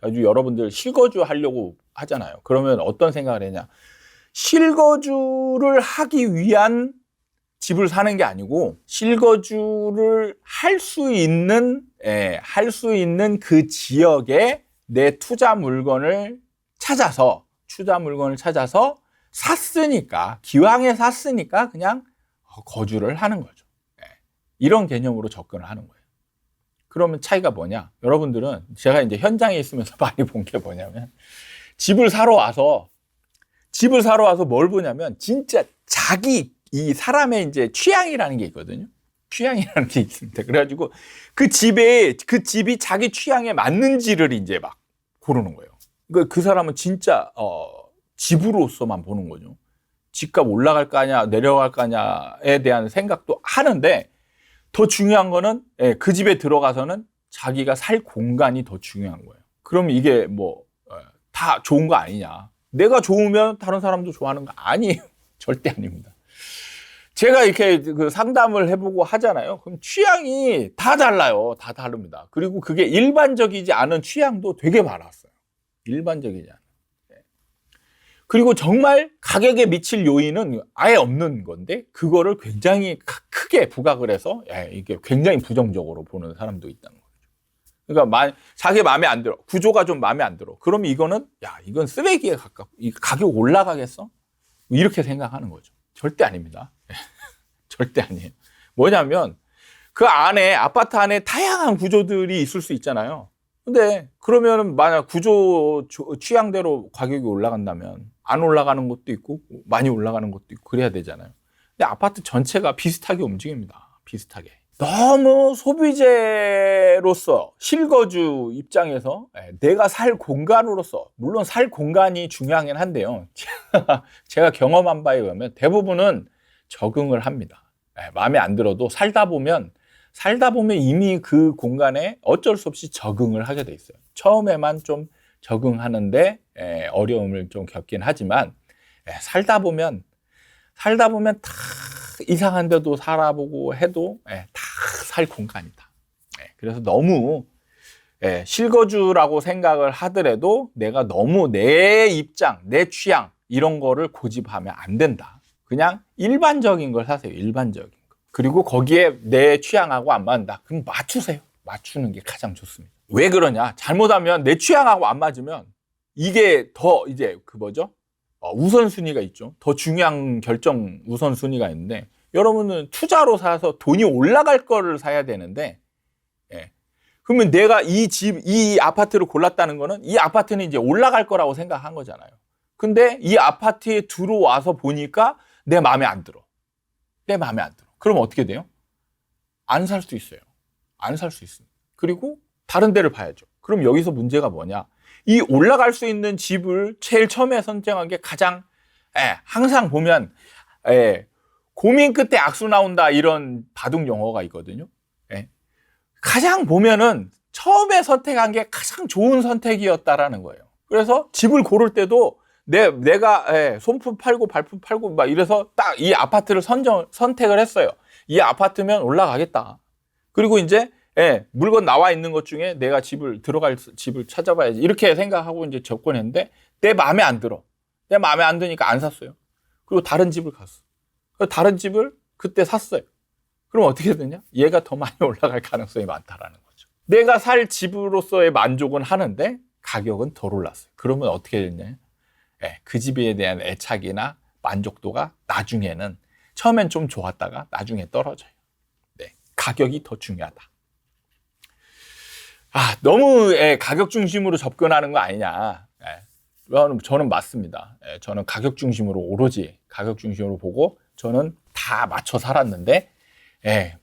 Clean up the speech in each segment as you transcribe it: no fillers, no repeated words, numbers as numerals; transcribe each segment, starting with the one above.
아주 여러분들 실거주 하려고 하잖아요. 그러면 어떤 생각을 했냐? 실거주를 하기 위한 집을 사는 게 아니고 실거주를 할 수 있는 그 지역에 내 투자 물건을 찾아서 샀으니까, 기왕에 샀으니까 그냥 거주를 하는 거죠. 이런 개념으로 접근을 하는 거예요. 그러면 차이가 뭐냐? 여러분들은 제가 이제 현장에 있으면서 많이 본 게 뭐냐면 집을 사러 와서 뭘 보냐면 진짜 이 사람의 이제 취향이라는 게 있거든요. 취향이라는 게 있습니다. 그래가지고 그 집이 자기 취향에 맞는지를 이제 막 고르는 거예요. 그러니까 그 사람은 진짜 집으로서만 보는 거죠. 집값 올라갈 거냐 내려갈 거냐에 대한 생각도 하는데 더 중요한 거는 그 집에 들어가서는 자기가 살 공간이 더 중요한 거예요. 그럼 이게 뭐 다 좋은 거 아니냐? 내가 좋으면 다른 사람도 좋아하는 거 아니에요. 절대 아닙니다. 제가 이렇게 그 상담을 해보고 하잖아요. 그럼 취향이 다 달라요. 다 다릅니다. 그리고 그게 일반적이지 않은 취향도 되게 많았어요. 일반적이지 않은. 그리고 정말 가격에 미칠 요인은 아예 없는 건데 그거를 굉장히 크게 부각을 해서 이게 굉장히 부정적으로 보는 사람도 있다는 거죠. 그러니까 자기 마음에 안 들어. 구조가 좀 마음에 안 들어. 그러면 이거는 이건 쓰레기에 가깝고 가격 올라가겠어? 이렇게 생각하는 거죠. 절대 아닙니다. 절대 아니에요. 뭐냐면 그 안에 아파트 안에 다양한 구조들이 있을 수 있잖아요. 근데 그러면 만약 구조 취향대로 가격이 올라간다면 안 올라가는 것도 있고 많이 올라가는 것도 있고 그래야 되잖아요. 근데 아파트 전체가 비슷하게 움직입니다. 비슷하게. 너무 소비재로서 실거주 입장에서 내가 살 공간으로서 물론 살 공간이 중요하긴 한데요. 제가 경험한 바에 의하면 대부분은 적응을 합니다. 마음에 안 들어도 살다 보면 이미 그 공간에 어쩔 수 없이 적응을 하게 돼 있어요. 처음에만 좀 적응하는데 어려움을 좀 겪긴 하지만 살다 보면 다 이상한 데도 살아보고 해도 다 살 공간이다. 그래서 너무 실거주라고 생각을 하더라도 내가 너무 내 입장, 내 취향 이런 거를 고집하면 안 된다. 그냥 일반적인 걸 사세요. 일반적인 거. 그리고 거기에 내 취향하고 안 맞는다. 그럼 맞추세요. 맞추는 게 가장 좋습니다. 왜 그러냐? 잘못하면 내 취향하고 안 맞으면 이게 더 이제 우선순위가 있죠. 더 중요한 결정 우선순위가 있는데 여러분은 투자로 사서 돈이 올라갈 거를 사야 되는데 그러면 내가 이 아파트를 골랐다는 거는 이 아파트는 이제 올라갈 거라고 생각한 거잖아요. 근데 이 아파트에 들어와서 보니까 내 마음에 안 들어. 그럼 어떻게 돼요? 안 살 수 있어요. 안 살 수 있습니다. 그리고 다른 데를 봐야죠. 그럼 여기서 문제가 뭐냐? 이 올라갈 수 있는 집을 제일 처음에 선정한 게 가장 항상 보면 고민 끝에 악수 나온다 이런 바둑 용어가 있거든요. 가장 보면은 처음에 선택한 게 가장 좋은 선택이었다라는 거예요. 그래서 집을 고를 때도 내가 손품 팔고 발품 팔고 막 이래서 딱 이 아파트를 선택을 했어요. 이 아파트면 올라가겠다. 그리고 이제 물건 나와 있는 것 중에 내가 들어갈 집을 찾아봐야지 이렇게 생각하고 이제 접근했는데 내 마음에 안 들어. 내 마음에 안 드니까 안 샀어요. 그리고 다른 집을 갔어. 다른 집을 그때 샀어요. 그럼 어떻게 되냐? 얘가 더 많이 올라갈 가능성이 많다라는 거죠. 내가 살 집으로서의 만족은 하는데 가격은 덜 올랐어요. 그러면 어떻게 됐냐? 그 집에 대한 애착이나 만족도가 나중에는 처음엔 좀 좋았다가 나중에 떨어져요. 가격이 더 중요하다. 너무 가격 중심으로 접근하는 거 아니냐. 저는 맞습니다. 저는 가격 중심으로 오로지 가격 중심으로 보고 저는 다 맞춰 살았는데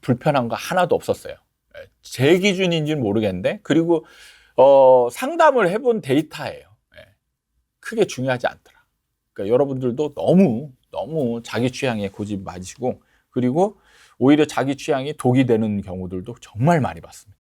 불편한 거 하나도 없었어요. 제 기준인지는 모르겠는데 그리고 상담을 해본 데이터예요. 크게 중요하지 않더라. 그러니까 여러분들도 너무 자기 취향에 고집 마시고 그리고 오히려 자기 취향이 독이 되는 경우들도 정말 많이 봤습니다.